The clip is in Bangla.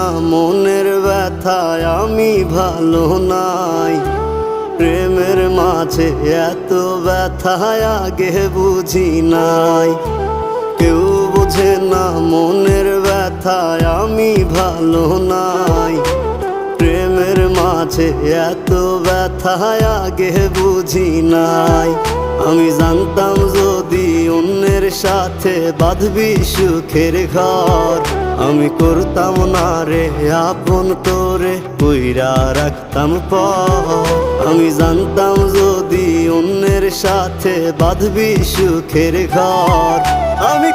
না মনের ব্যথায় আমি ভালো নাই। প্রেমের মাঝে এত ব্যথায় আগে বুঝি নাই। কেউ বোঝে না মনের ব্যথায় আমি ভালো নাই। প্রেমের মাঝে এত ব্যথায় আগে বুঝি নাই। আমি জানতাম যদি অন্যের সাথে বাঁধবি সুখের ঘর, আমি করতাম না রে আপন তোরে কইরা রাখতাম পর। আমি জানতাম যদি অন্যের সাথে বাঁধবি সুখের ঘর, আমি